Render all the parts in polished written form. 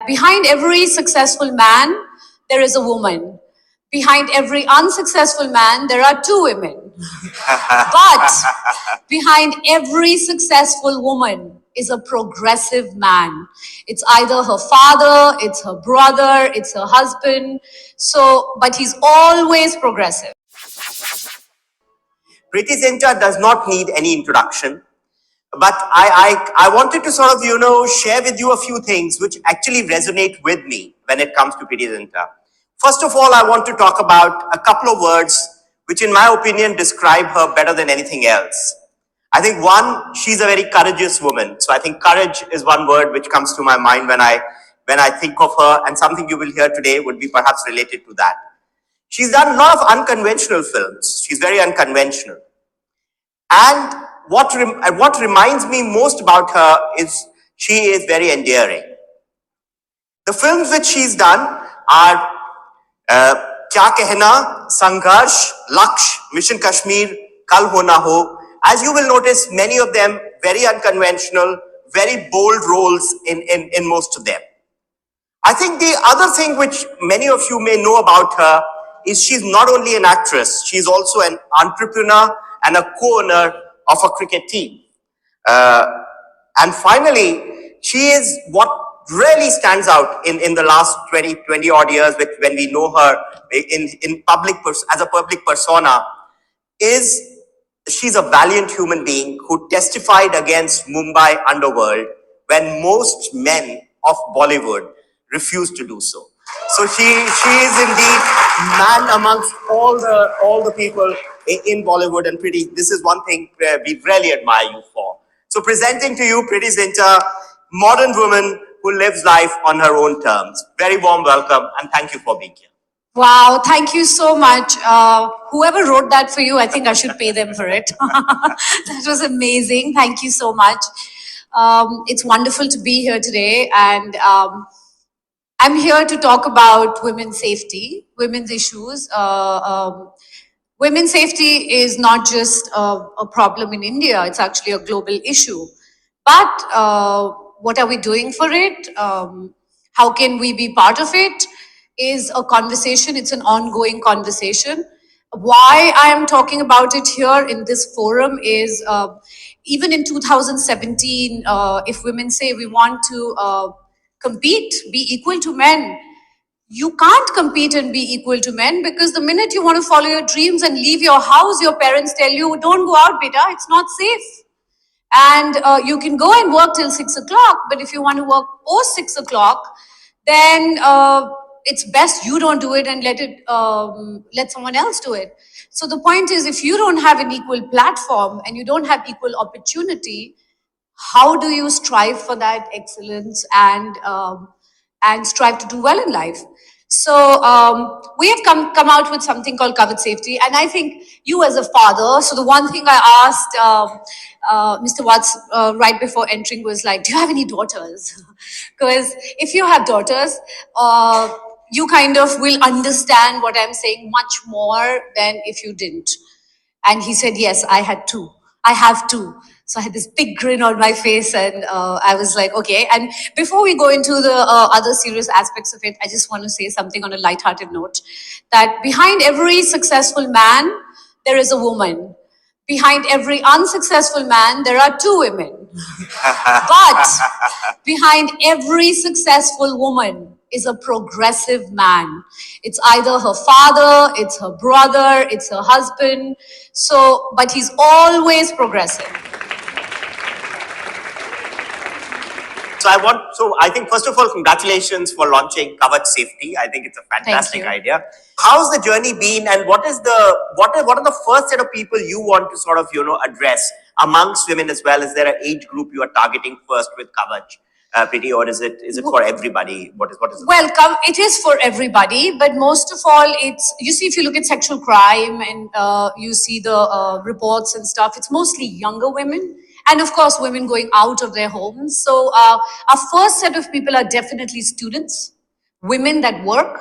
Behind every successful man, there is a woman. Behind every unsuccessful man, there are two women. But behind every successful woman is a progressive man. It's either her father, it's her brother, it's her husband. But he's always progressive. Preity Zinta does not need any introduction. But I wanted to sort of, share with you a few things which actually resonate with me when it comes to Preity Zinta. First of all, I want to talk about a couple of words which, in my opinion, describe her better than anything else. I think one, she's a very courageous woman. So I think courage is one word which comes to my mind when I think of her, and something you will hear today would be perhaps related to that. She's done a lot of unconventional films. She's very unconventional. And what reminds me most about her is she is very endearing. The films which she's done are Kya Kehna, Sangharsh, Laksh, Mission Kashmir, Kal Ho Na Ho. As you will notice, many of them very unconventional, very bold roles in most of them. I think the other thing which many of you may know about her is she's not only an actress, she's also an entrepreneur and a co-owner of a cricket team. And finally, she is what really stands out in the last 20 odd years when we know her in public as a public persona, is she's a valiant human being who testified against Mumbai underworld when most men of Bollywood refused to do so. So she is indeed man amongst all the people in Bollywood, and Preity, this is one thing we really admire you for. So presenting to you Preity Zinta, modern woman who lives life on her own terms. Very warm welcome, and thank you for being here. Wow, thank you so much. Whoever wrote that for you, I think I should pay them for it. That was amazing. Thank you so much. It's wonderful to be here today, and I'm here to talk about women's safety, women's issues. Women's safety is not just a problem in India, it's actually a global issue. But what are we doing for it? How can we be part of it? Is a conversation, it's an ongoing conversation. Why I am talking about it here in this forum is even in 2017, if women say we want to compete, be equal to men, you can't compete and be equal to men, because the minute you want to follow your dreams and leave your house, your parents tell you, don't go out, beta, it's not safe. And you can go and work till 6 o'clock, but if you want to work post 6 o'clock, then it's best you don't do it and let someone else do it. So the point is, if you don't have an equal platform and you don't have equal opportunity, how do you strive for that excellence and strive to do well in life? So we have come out with something called Kavach Safety, and I think you as a father, so the one thing I asked Mr. Watts right before entering was like, do you have any daughters? Because if you have daughters, you kind of will understand what I'm saying much more than if you didn't. And he said, yes, I have two. So I had this big grin on my face, and I was like, okay. And before we go into the other serious aspects of it, I just want to say something on a lighthearted note, that behind every successful man, there is a woman. Behind every unsuccessful man, there are two women. But behind every successful woman is a progressive man. It's either her father, it's her brother, it's her husband. But he's always progressive. So I think, first of all, congratulations for launching Kavach Safety. I think it's a fantastic idea. How's the journey been, and what are the first set of people you want to sort of, address amongst women as well? Is there an age group you are targeting first with Kavach, Preity, or is it for everybody? What is it? Well, it is for everybody, but most of all, you see, if you look at sexual crime and you see the reports and stuff, it's mostly younger women. And of course, women going out of their homes. So our first set of people are definitely students, women that work.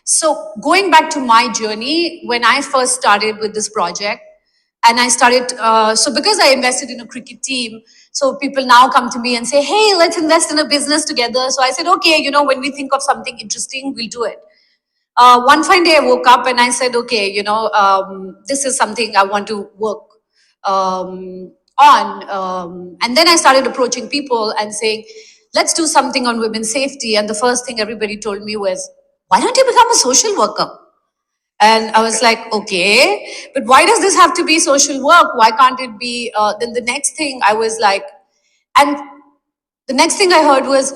So going back to my journey, when I first started with this project, and I started, so because I invested in a cricket team, So people now come to me and say, hey, let's invest in a business together. So I said, okay, when we think of something interesting, we'll do it. One fine day I woke up and I said, okay, this is something I want to work on. And then I started approaching people and saying, let's do something on women's safety. And the first thing everybody told me was, why don't you become a social worker? And I was like, okay, but why does this have to be social work? Why can't it be? Then the next thing I was like, and the next thing I heard was,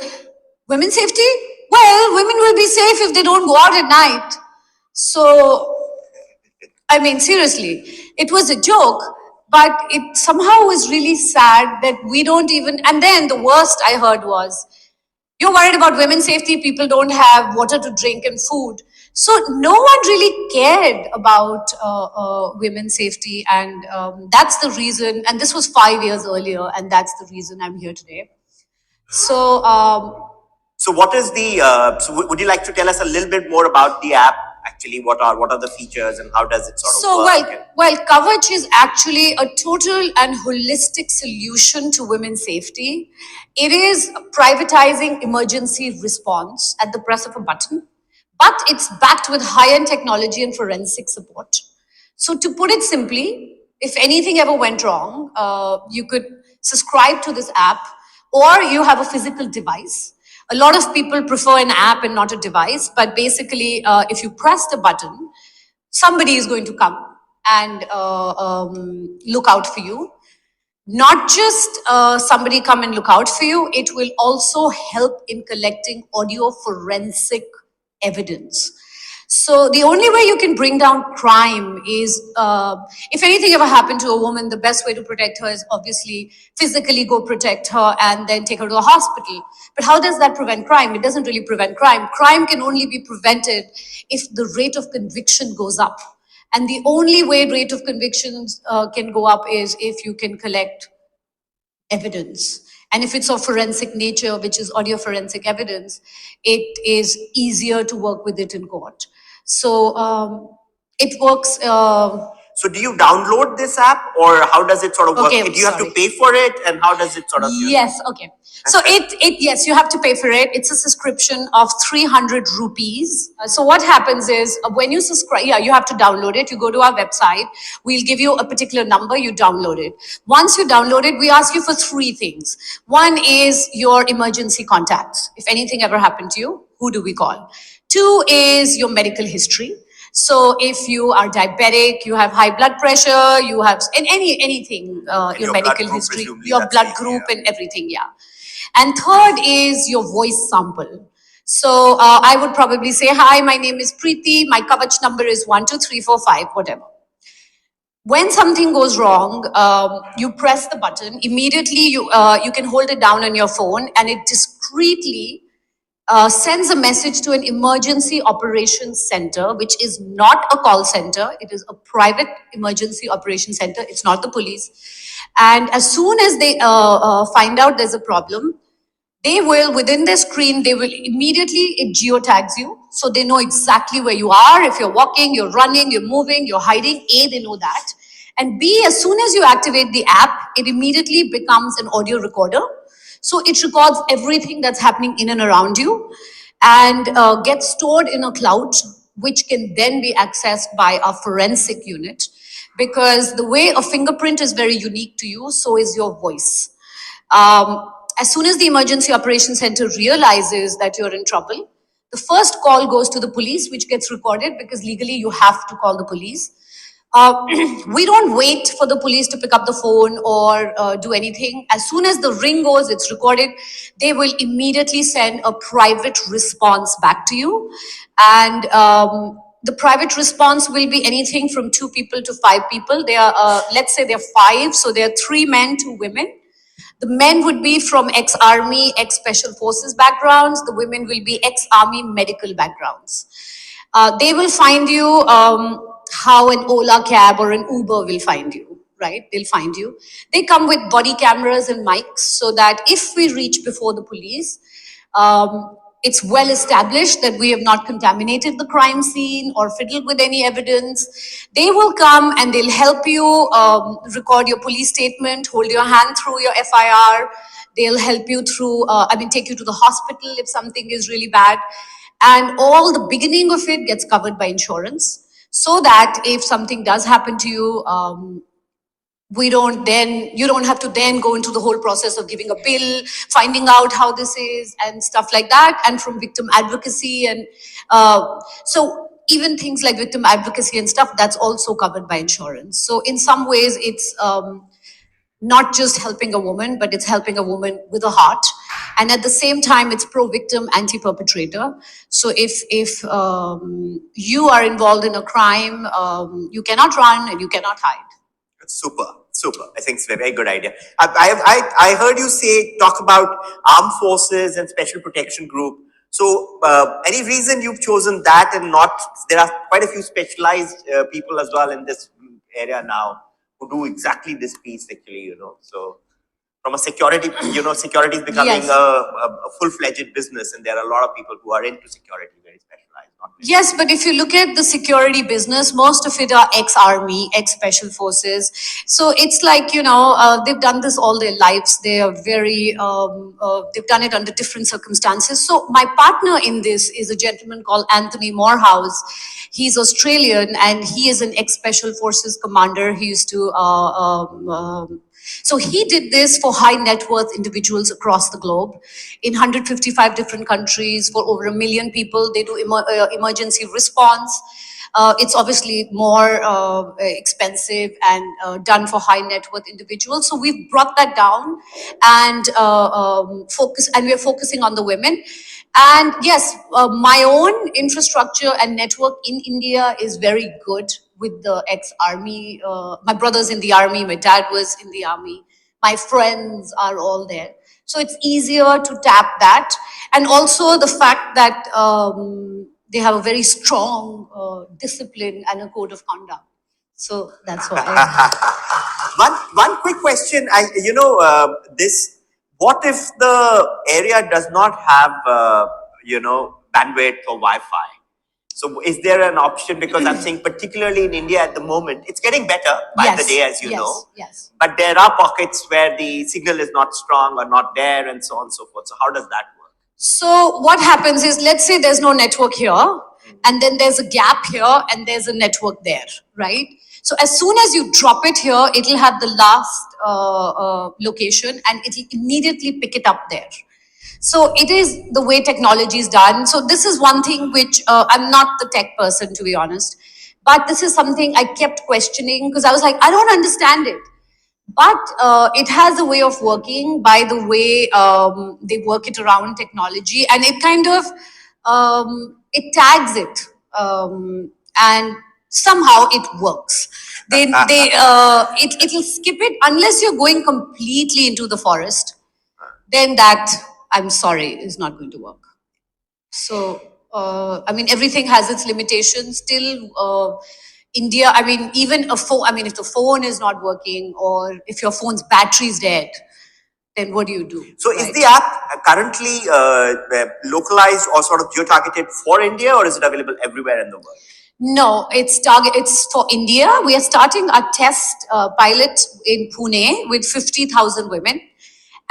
women's safety? Well, women will be safe if they don't go out at night. So, I mean, seriously, it was a joke, but it somehow was really sad that we don't even. And then the worst I heard was, you're worried about women's safety, people don't have water to drink and food. So no one really cared about women's safety, and that's the reason. And this was 5 years earlier, and that's the reason I'm here today. So So what is the, would you like to tell us a little bit more about the app? Actually, what are the features and how does it sort of work? Well, Kavach is actually a total and holistic solution to women's safety. It is privatizing emergency response at the press of a button, but it's backed with high-end technology and forensic support. So to put it simply, if anything ever went wrong, you could subscribe to this app, or you have a physical device. A lot of people prefer an app and not a device, but basically, if you press the button, somebody is going to come and look out for you. Not just somebody come and look out for you, it will also help in collecting audio forensic evidence. So the only way you can bring down crime is, if anything ever happened to a woman, the best way to protect her is obviously physically go protect her and then take her to a hospital. But how does that prevent crime? It doesn't really prevent crime. Crime can only be prevented if the rate of conviction goes up. And the only way rate of convictions can go up is if you can collect evidence. And if it's of forensic nature, which is audio forensic evidence, it is easier to work with it in court. So it works. So do you download this app, or how does it sort of work? Okay, Do you have to sorry. pay for it, and how does it sort of? Yes, okay. So yes, you have to pay for it. It's a subscription of 300 rupees. So what happens is, when you subscribe, yeah, you have to download it. You go to our website. We'll give you a particular number. You download it. Once you download it, we ask you for three things. One is your emergency contacts. If anything ever happened to you, who do we call? Two is your medical history. So if you are diabetic, you have high blood pressure, you have anything, your medical history, your blood group and everything, yeah. And third is your voice sample. So I would probably say, hi, my name is Preity, my Kavach number is 12345, whatever. When something goes wrong, you press the button, immediately you can hold it down on your phone and it discreetly sends a message to an emergency operations center, which is not a call center. It is a private emergency operations center. It's not the police. And as soon as they find out there's a problem, they will, within their screen, they will immediately, it geotags you. So they know exactly where you are. If you're walking, you're running, you're moving, you're hiding, A, they know that. And B, as soon as you activate the app, it immediately becomes an audio recorder. So it records everything that's happening in and around you and gets stored in a cloud, which can then be accessed by a forensic unit. Because the way a fingerprint is very unique to you, so is your voice. As soon as the emergency operations center realizes that you're in trouble, the first call goes to the police, which gets recorded because legally you have to call the police. We don't wait for the police to pick up the phone or do anything. As soon as the ring goes, it's recorded. They will immediately send a private response back to you. And the private response will be anything from 2 people to 5 people. They are, let's say they're 5, so there are 3 men, 2 women. The men would be from ex-army, ex-special forces backgrounds. The women will be ex-army medical backgrounds. They will find you how an Ola cab or an Uber will find you, right? They'll find you. They come with body cameras and mics so that if we reach before the police, it's well established that we have not contaminated the crime scene or fiddled with any evidence. They will come and they'll help you record your police statement, hold your hand through your FIR. They'll help you through, take you to the hospital if something is really bad. And all the beginning of it gets covered by insurance so that if something does happen to you, you don't have to then go into the whole process of giving a bill, finding out how this is and stuff like that. And from victim advocacy and so even things like victim advocacy and stuff, that's also covered by insurance. So in some ways it's not just helping a woman, but it's helping a woman with a heart. And at the same time, it's pro-victim, anti-perpetrator. So if you are involved in a crime, you cannot run and you cannot hide. Super, super. I think it's a very good idea. I heard you talk about armed forces and special protection group. So, any reason you've chosen that and not? There are quite a few specialized people as well in this area now who do exactly this piece. Actually, so from a security, security is becoming Yes. a full-fledged business, and there are a lot of people who are into security, very specialized. Yes, but if you look at the security business, most of it are ex-army, ex-special forces. So it's like, they've done this all their lives. They are they've done it under different circumstances. So my partner in this is a gentleman called Anthony Morehouse. He's Australian and he is an ex-special forces commander. He used to, so he did this for high net worth individuals across the globe in 155 different countries for over 1 million people. They do emergency response. It's obviously more expensive and done for high net worth individuals. So we've brought that down and we're focusing on the women. And yes, my own infrastructure and network in India is very good with the ex-army. My brother's in the army, my dad was in the army, my friends are all there. So it's easier to tap that. And also the fact that they have a very strong discipline and a code of conduct. So that's why. One quick question. This. What if the area does not have bandwidth or Wi-Fi? So is there an option? Because I'm saying particularly in India at the moment, it's getting better by the day, as you know. Yes. But there are pockets where the signal is not strong or not there, and so on and so forth. So how does that work? So what happens is, let's say there's no network here, and then there's a gap here, and there's a network there, right? So as soon as you drop it here, it'll have the last location, and it'll immediately pick it up there. So it is the way technology is done. So this is one thing which I'm not the tech person, to be honest, but this is something I kept questioning because I was like, I don't understand it. But it has a way of working by the way they work it around technology, and it kind of it tags it, and somehow it works. It'll skip it unless you're going completely into the forest. Then that, I'm sorry, is not going to work. So everything has its limitations. Still, India, even a phone, if the phone is not working or if your phone's battery is dead, then what do you do? So is the app currently localized or sort of geo-targeted for India, or is it available everywhere in the world? No, it's for India. We are starting our test pilot in Pune with 50,000 women.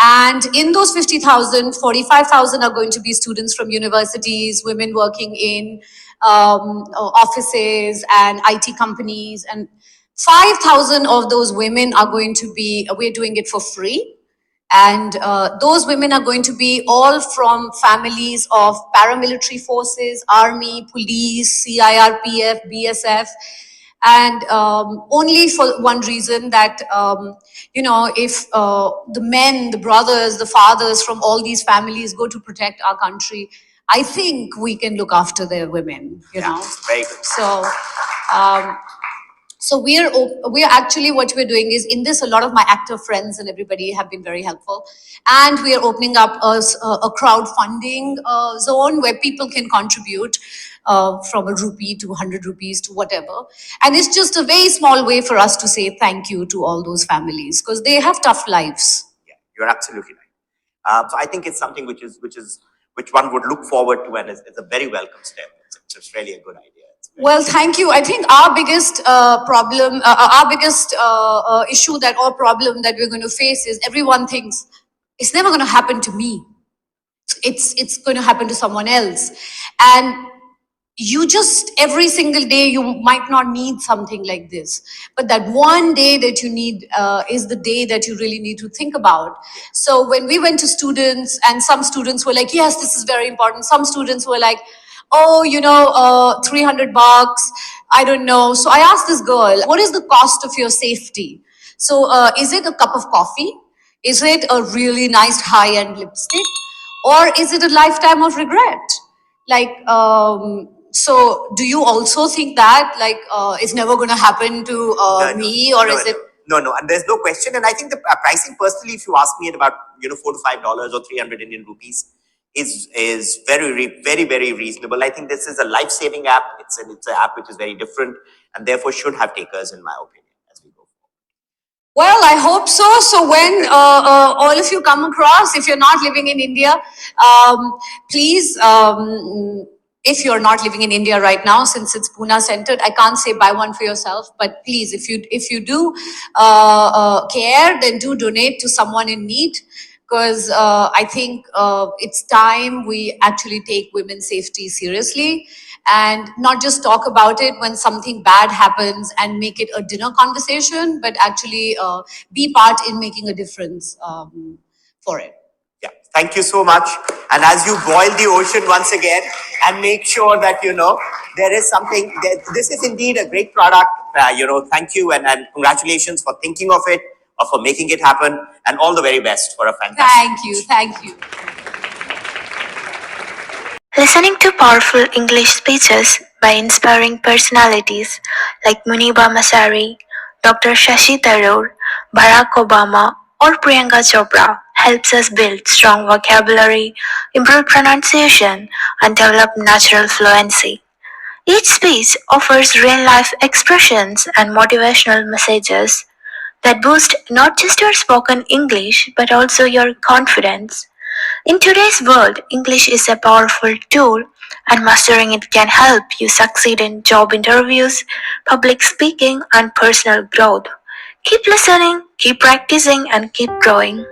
And in those 50,000, 45,000 are going to be students from universities, women working in offices and IT companies. And 5,000 of those women are going to be, we're doing it for free. And those women are going to be all from families of paramilitary forces, army, police, CIRPF, BSF, and only for one reason that, if the men, the brothers, the fathers from all these families go to protect our country, I think we can look after their women, know. Very good. So we're actually, what we're doing is, in this, a lot of my actor friends and everybody have been very helpful. And we are opening up a crowdfunding zone where people can contribute from a rupee to 100 rupees to whatever. And it's just a very small way for us to say thank you to all those families because they have tough lives. Yeah, you're absolutely right. So I think it's something which is which one would look forward to, and it's a very welcome step. It's really a good idea. Well, thank you. I think our biggest problem, our biggest issue that or problem that we're going to face is everyone thinks it's never going to happen to me. It's going to happen to someone else, and you just every single day you might not need something like this, but that one day that you need is the day that you really need to think about. So when we went to students, and some students were like, yes, this is very important, some students were like, oh, 300 bucks, I don't know. So I asked this girl, what is the cost of your safety? So is it a cup of coffee, is it a really nice high-end lipstick, or is it a lifetime of regret? Like, so do you also think that, like, it's never going to happen to me, or is it? No, and there's no question. And I think the pricing, personally, if you ask me, at about $4 to $5 or 300 Indian rupees, is very reasonable. I think this is a life-saving app. It's an app which is very different, and therefore should have takers, in my opinion, as we go forward. Well, I hope so. So when all of you come across, if you're not living in India, please, if you're not living in India right now, since it's Pune centered, I can't say buy one for yourself, but please, if you do care, then do donate to someone in need, because I think it's time we actually take women's safety seriously and not just talk about it when something bad happens and make it a dinner conversation, but actually be part in making a difference for it. Yeah, thank you so much. And as you boil the ocean once again, and make sure that there is something. This is indeed a great product. Thank you, and congratulations for thinking of it, or for making it happen, and all the very best for a fantastic. Thank you. Listening to powerful English speeches by inspiring personalities like Muniba Masari, Dr. Shashi Tharoor, Barack Obama, or Priyanka Chopra helps us build strong vocabulary, improve pronunciation, and develop natural fluency. Each speech offers real-life expressions and motivational messages that boost not just your spoken English but also your confidence. In today's world, English is a powerful tool, and mastering it can help you succeed in job interviews, public speaking, and personal growth. Keep listening, keep practicing, and keep growing.